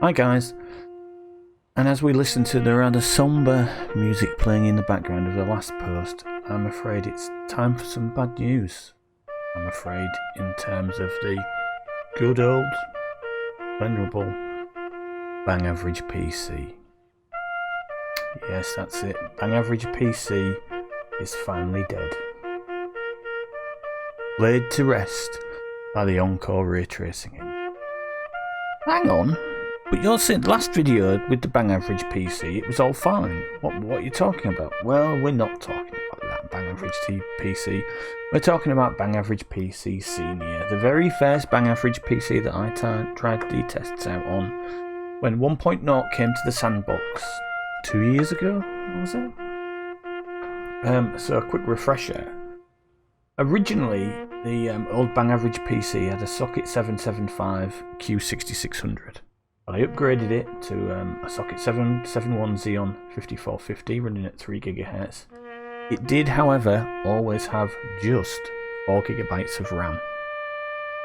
Hi guys, and as we listen to the rather sombre music playing in the background of the last post, I'm afraid it's time for some bad news. I'm afraid in terms of the good old, venerable, Bang Average PC. Yes, that's it. Bang Average PC is finally dead. Laid to rest by the Encore ray tracing engine. Hang on. But you're saying the last video with the Bang Average PC, it was all fine. What are you talking about? Well, we're not talking about that Bang Average PC. We're talking about Bang Average PC Senior, the very first Bang Average PC that I tried the tests out on when 1.0 came to the sandbox 2 years ago, was it? So a quick refresher. Originally, the old Bang Average PC had a socket 775 Q6600. I upgraded it to a socket 771 Xeon 5450 running at 3 GHz. It did, however, always have just 4 GB of RAM.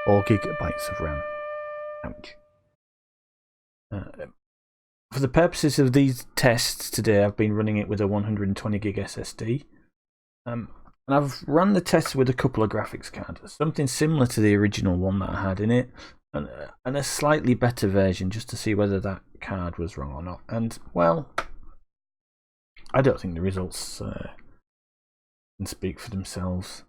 4 GB of RAM. Ouch. For the purposes of these tests today, I've been running it with a 120 gig SSD. And I've run the tests with a couple of graphics cards, something similar to the original one that I had in it, and a slightly better version just to see whether that card was wrong or not. And, well, I don't think the results can speak for themselves.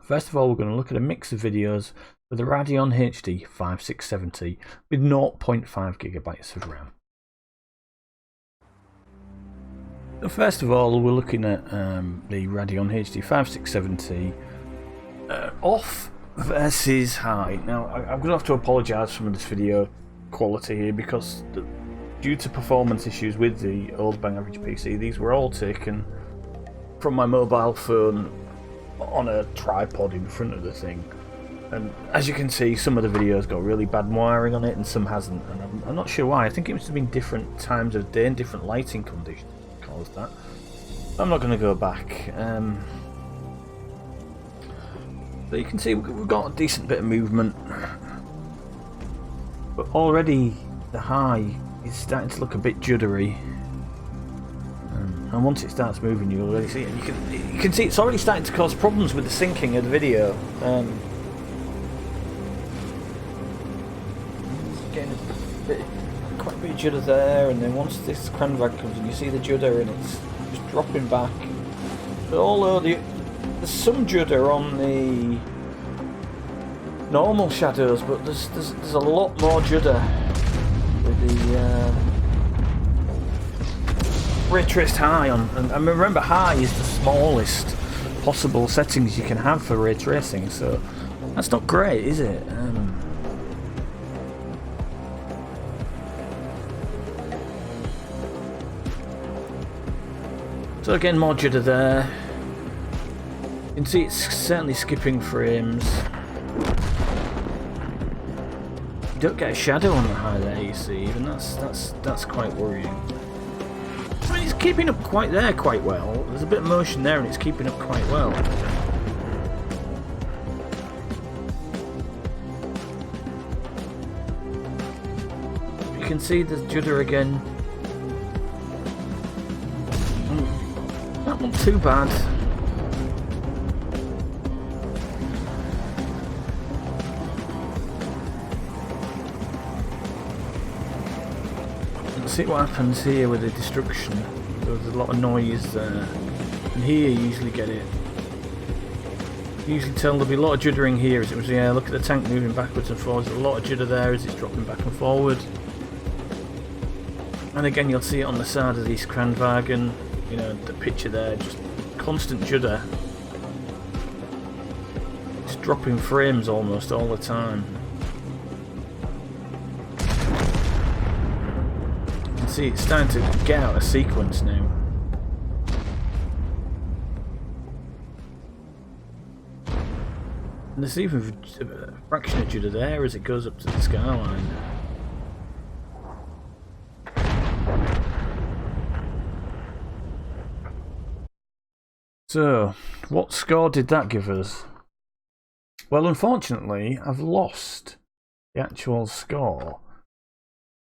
First of all, we're going to look at a mix of videos with a Radeon HD 5670 with 0.5 GB of RAM. So first of all, we're looking at the Radeon HD 5670 off versus high. Now, I'm going to have to apologise for this video quality here because due to performance issues with the old Bang Average PC, these were all taken from my mobile phone on a tripod in front of the thing. And as you can see, some of the videos got really bad wiring on it and some hasn't. And I'm not sure why. I think it must have been different times of day and different lighting conditions that caused that. I'm not going to go back. So you can see we've got a decent bit of movement, but already the high is starting to look a bit juddery, and once it starts moving you'll already see it. You can see it's already starting to cause problems with the syncing of the video. It's getting quite a bit of judder there, and then once this cranvag comes in you see the judder and it's just dropping back. But although there's some judder on the normal shadows, but there's a lot more judder with the ray traced high on. And remember, high is the smallest possible settings you can have for ray tracing, so that's not great, is it? So again, more judder there. You can see it's certainly skipping frames. You don't get a shadow on the high there, you see, even that's quite worrying. I mean, it's keeping up quite well. There's a bit of motion there and it's keeping up quite well. You can see the judder again. That wasn't too bad. See what happens here with the destruction. There's a lot of noise there, and here you usually get it. You usually tell there'll be a lot of juddering here as it was. Yeah, look at the tank moving backwards and forwards. There's a lot of judder there as it's dropping back and forward. And again, you'll see it on the side of the East Kranwagen. You know, the picture there, just constant judder. It's dropping frames almost all the time. See, it's starting to get out of sequence now. And there's even a fraction of judder there as it goes up to the skyline. So, what score did that give us? Well, unfortunately, I've lost the actual score.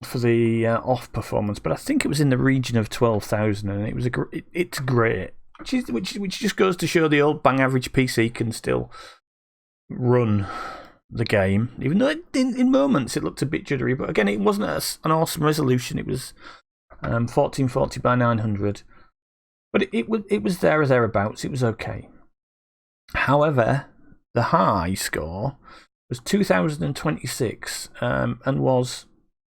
for the off performance, but I think it was in the region of 12,000, and it was it's great, which just goes to show the old bang average PC can still run the game, even though in moments it looked a bit jittery. But again, it wasn't an awesome resolution. It was 1440 by 900, but it was there or thereabouts. It was okay. However, the high score was 2026 and was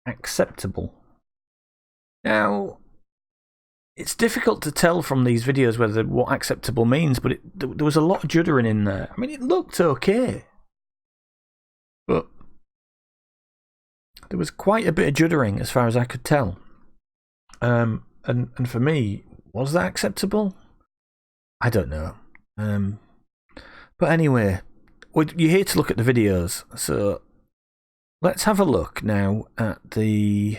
acceptable. Now, it's difficult to tell from these videos what acceptable means, but there was a lot of juddering in there. I mean, it looked okay, but there was quite a bit of juddering as far as I could tell. And for me, was that acceptable? I don't know. But anyway, you're here to look at the videos, so let's have a look now at the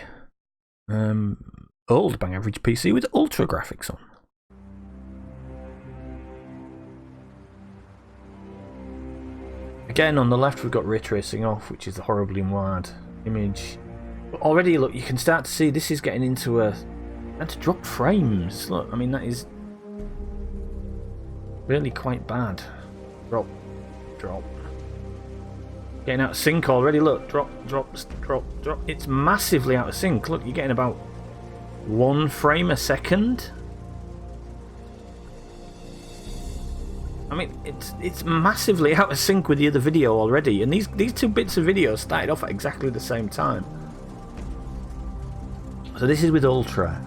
old bang average PC with ultra graphics on. Again, on the left we've got ray tracing off, which is a horribly wide image. But already, look, you can start to see this is getting into drop frames. Look, I mean, that is really quite bad. Drop. Getting out of sync already. Look, drop. It's massively out of sync. Look, you're getting about 1 frame a second. I mean, it's massively out of sync with the other video already, and these 2 bits of video started off at exactly the same time. So this is with Ultra.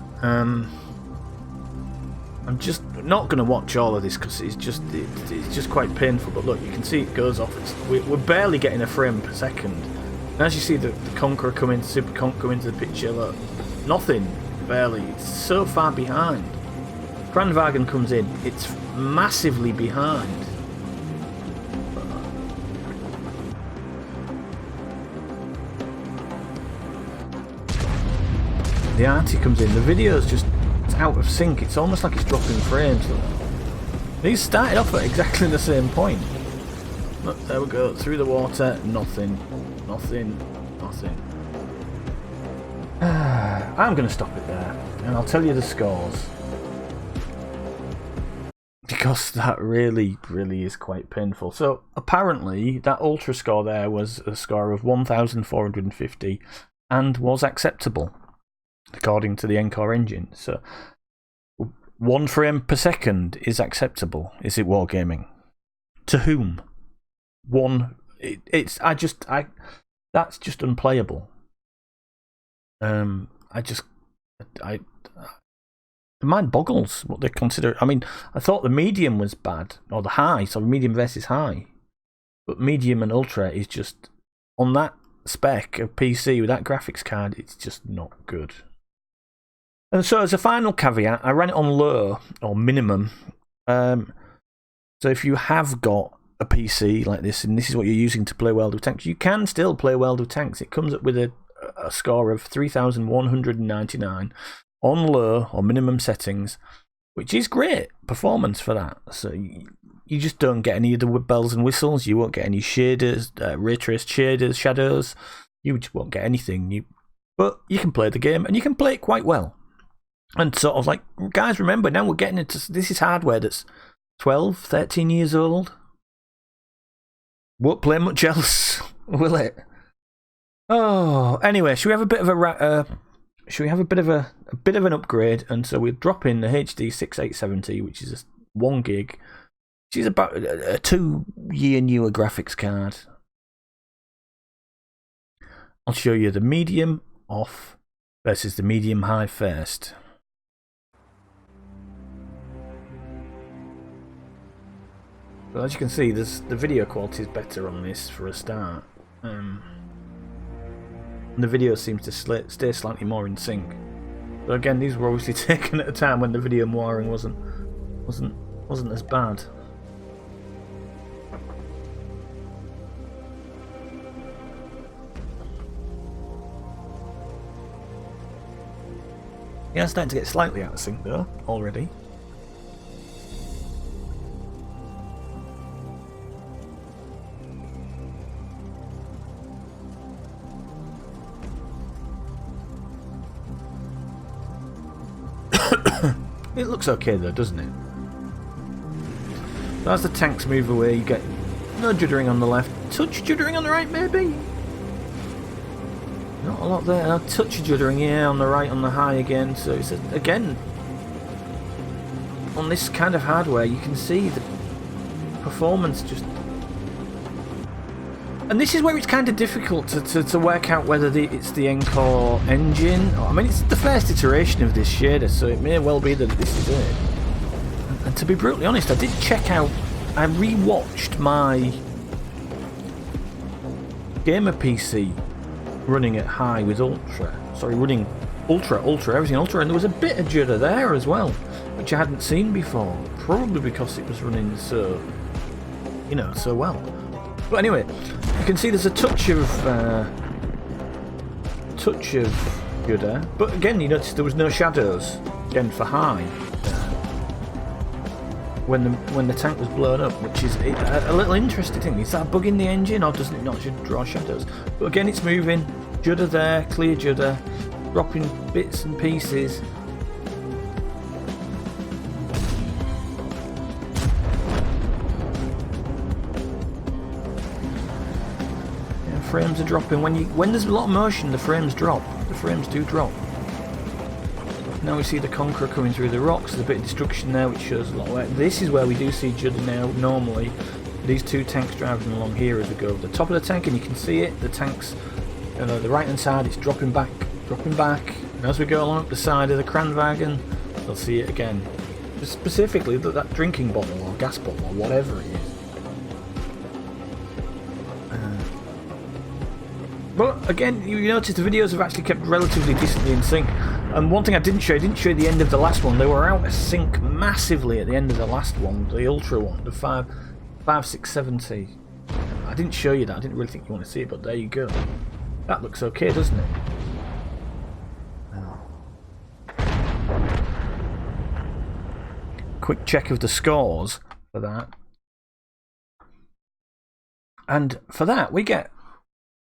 I'm just not going to watch all of this because it's just quite painful. But look, you can see it goes off. We're barely getting a frame per second. And as you see the Conqueror come in, Super Conqueror come into the picture, look, nothing, barely. It's so far behind. Grandwagen comes in, it's massively behind. The Arty comes in, the video's just out of sync. It's almost like it's dropping frames. Look. These started off at exactly the same point. Look, there we go, through the water, nothing. I'm going to stop it there, and I'll tell you the scores. Because that really is quite painful. So apparently that ultra score there was a score of 1,450 and was acceptable according to the Encore engine. So 1 frame per second is acceptable. Is it wargaming? To whom? That's just unplayable. The mind boggles what they consider. I mean, I thought the medium was bad, or the high, so medium versus high. But medium and ultra is just, on that spec of PC with that graphics card, it's just not good. And so as a final caveat, I ran it on low, or minimum. So if you have got a PC like this, and this is what you're using to play World of Tanks, you can still play World of Tanks. It comes up with a score of 3,199 on low or minimum settings, which is great performance for that. So you just don't get any of the bells and whistles. You won't get any shaders, ray traced shaders, shadows. You just won't get anything. But you can play the game, and you can play it quite well. And sort of like, guys, remember, now we're getting into, this is hardware that's 12, 13 years old. Won't play much else, will it? Oh, anyway, should we have a bit of an upgrade? And so we'll drop in the HD 6870, which is a 1 gig, which is about a 2-year newer graphics card. I'll show you the medium off versus the medium high first. Well, as you can see, the video quality is better on this for a start. And the video seems to stay slightly more in sync. So again, these were obviously taken at a time when the video wiring wasn't as bad. Yeah, it's starting to get slightly out of sync though, already. It looks okay though, doesn't it? So as the tanks move away, you get no juddering on the left, touch juddering on the right maybe? Not a lot there, a touch of juddering, yeah, on the right, on the high again, so it's again, on this kind of hardware you can see the performance just... And this is where it's kind of difficult to work out whether it's the Encore engine. I mean, it's the first iteration of this shader, so it may well be that this is it. And to be brutally honest, I did check out... I re-watched my gamer PC running at high with Ultra. Sorry, running Ultra, everything Ultra, and there was a bit of judder there as well, which I hadn't seen before. Probably because it was running so, you know, so well. But anyway, you can see there's a touch of judder, but again, you notice there was no shadows again for high when the tank was blown up, which is a little interesting thing. Is that a bug in the engine, or doesn't it not draw shadows? But again, it's moving. Judder there, clear judder, dropping bits and pieces. Frames are dropping. When there's a lot of motion, the frames drop. The frames do drop. Now we see the Conqueror coming through the rocks. There's a bit of destruction there, which shows a lot of work. This is where we do see judder now. Normally, these two tanks driving along here as we go over the top of the tank, and you can see it. The tanks, you know, the right hand side, it's dropping back. And as we go along up the side of the Kranwagen, you'll see it again. Specifically, that drinking bottle or gas bottle or whatever it is. But again, you notice the videos have actually kept relatively decently in sync. And one thing I didn't show the end of the last one. They were out of sync massively at the end of the last one, the Ultra one, the 5670. I didn't show you that. I didn't really think you want to see it, but there you go. That looks okay, doesn't it? Quick check of the scores for that. And for that, we get...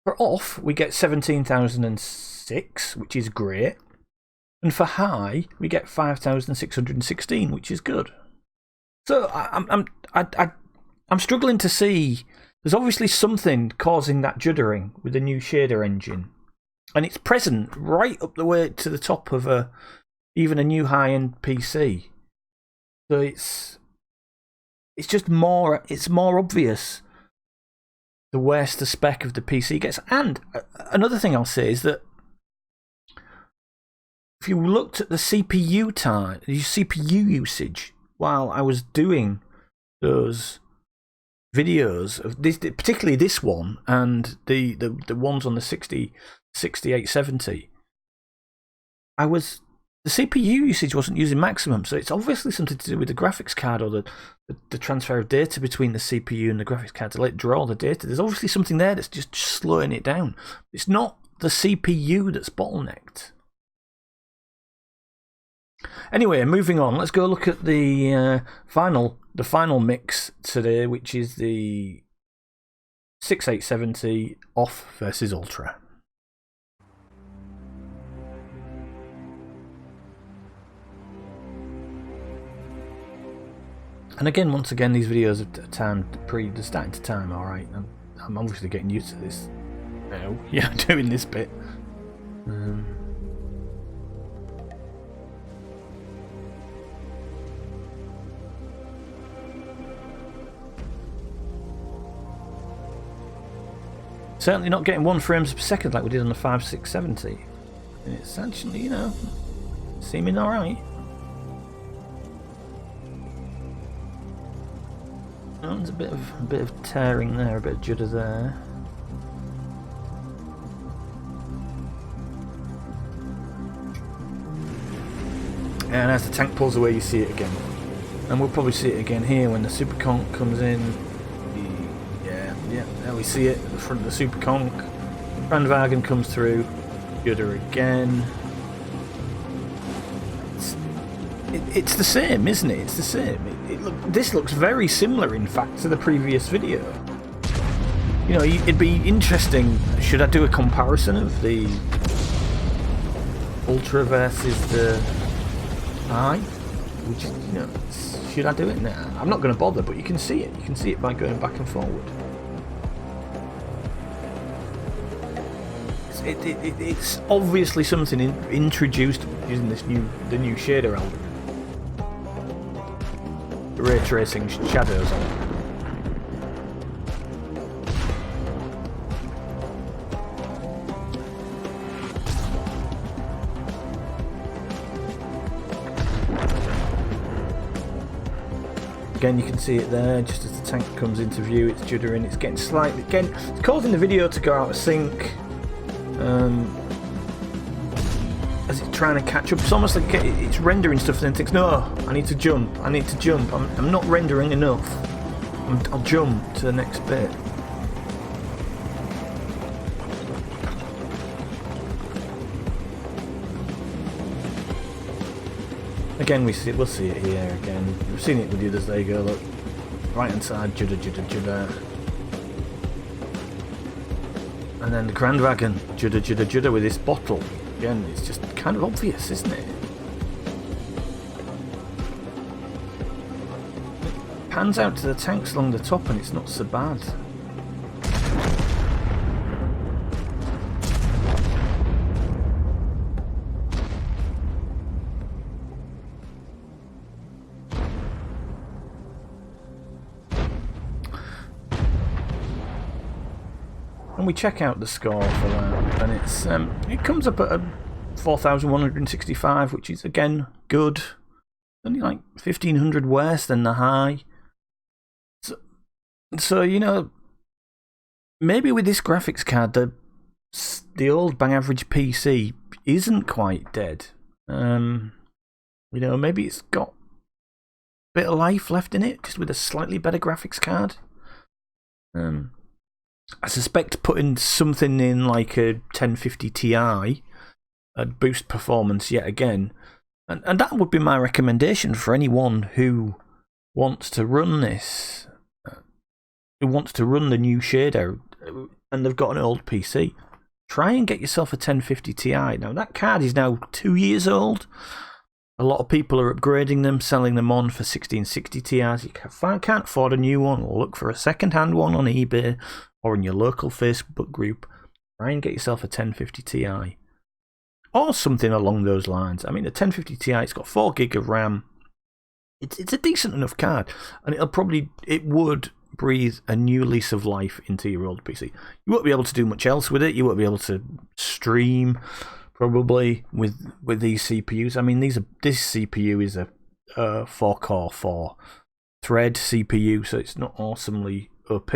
For off, we get 17,006, which is great. And for high, we get 5,616, which is good. So I'm struggling to see. There's obviously something causing that juddering with the new shader engine, and it's present right up the way to the top of even a new high-end PC. So it's just more. It's more obvious the worse the spec of the PC gets. And another thing I'll say is that if you looked at the CPU time, the CPU usage while I was doing those videos of this, particularly this one and the ones on the 6870, the CPU usage wasn't using maximum, so it's obviously something to do with the graphics card or the transfer of data between the CPU and the graphics card to let draw the data. There's obviously something there that's just slowing it down. It's not the CPU that's bottlenecked. Anyway, moving on, let's go look at the final mix today, which is the 6870 off versus Ultra. And again, once again, these videos are timed they're starting to time alright. I'm obviously getting used to this now. Yeah, doing this bit. Certainly not getting 1 frames per second like we did on the 5670. It's actually, you know, seeming alright. Oh, there's a bit of tearing there, a bit of judder there. And as the tank pulls away, you see it again. And we'll probably see it again here when the Super Conch comes in. Yeah, there we see it at the front of the Super Conch. Kranwagen comes through. Judder again. It's the same, isn't it? It's the same. This looks very similar, in fact, to the previous video. You know, it'd be interesting. Should I do a comparison of the Ultra versus the high. Which, you know, should I do it? Nah, I'm not going to bother, but you can see it. You can see it by going back and forward. It's obviously something introduced using the new shader algorithm. Ray tracing shadows on it. Again, you can see it there, just as the tank comes into view, it's juddering, it's getting slightly, again, it's causing the video to go out of sync, as it's trying to catch up. It's almost like it's rendering stuff and then thinks, no, I need to jump, I'm not rendering enough, I'll jump to the next bit. Again, we'll see it here again. We've seen it with the others. There you go, look. Right hand side, judder. And then the Grand Wagon, judder with this bottle. Again, it's just kind of obvious, isn't it? It pans out to the tanks along the top and it's not so bad. And we check out the score for that, and it comes up at 4,165, which is again good. Only like 1,500 worse than the high. So you know, maybe with this graphics card, the old bang average PC isn't quite dead. You know, maybe it's got a bit of life left in it, just with a slightly better graphics card. I suspect putting something in like a 1050 Ti would boost performance yet again. And that would be my recommendation for anyone who wants to run this, who wants to run the new shader, and they've got an old PC. Try and get yourself a 1050 Ti. Now, that card is now 2 years old. A lot of people are upgrading them, selling them on for 1660 Ti's. You can't afford a new one. Look for a second-hand one on eBay or in your local Facebook group. Try and get yourself a 1050 Ti. Or something along those lines. I mean, the 1050 Ti, it's got 4 gig of RAM. It's a decent enough card. And it would breathe a new lease of life into your old PC. You won't be able to do much else with it. You won't be able to stream, probably, with these CPUs. I mean, this CPU is a 4-core, 4-thread CPU, so it's not awesomely OP.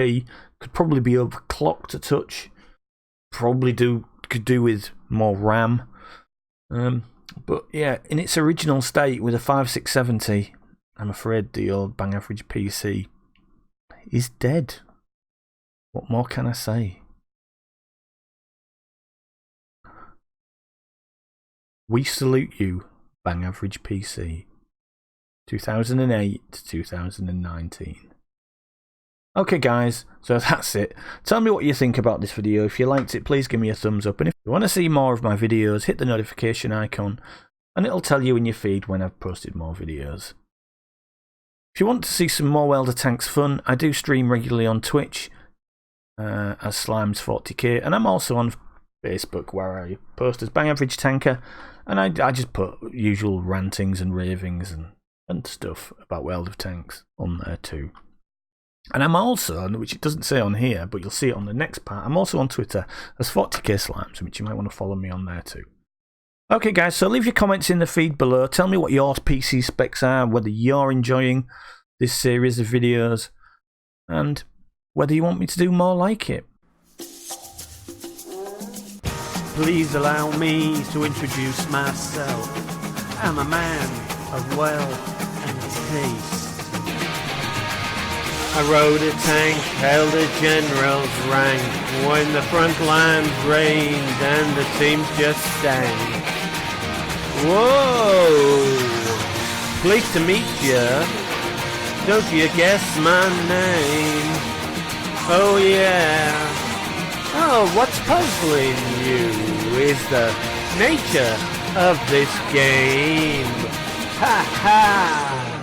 Could probably be overclocked a touch. Probably could do with more RAM. But yeah, in its original state with a 5670, I'm afraid the old bang average PC is dead. What more can I say? We salute you, bang average PC. 2008 to 2019. Okay guys, so that's it. Tell me what you think about this video. If you liked it, please give me a thumbs up. And if you want to see more of my videos, hit the notification icon and it'll tell you in your feed when I've posted more videos. If you want to see some more Welder Tanks fun, I do stream regularly on Twitch as Slimes40k, and I'm also on Facebook where I post as Bang Average Tanker, and I just put usual rantings and ravings and stuff about World of Tanks on there too. And I'm also, which it doesn't say on here, but you'll see it on the next part, I'm also on Twitter as 40k Slimes, which you might want to follow me on there too. Okay guys, so leave your comments in the feed below. Tell me what your PC specs are, whether you're enjoying this series of videos, and whether you want me to do more like it. Please allow me to introduce myself. I'm a man of wealth and taste. I rode a tank, held a general's rank, when the front lines rained and the teams just stank. Whoa! Pleased to meet ya. Don't you guess my name? Oh yeah. Oh, what's puzzling you is the nature of this game. Ha ha!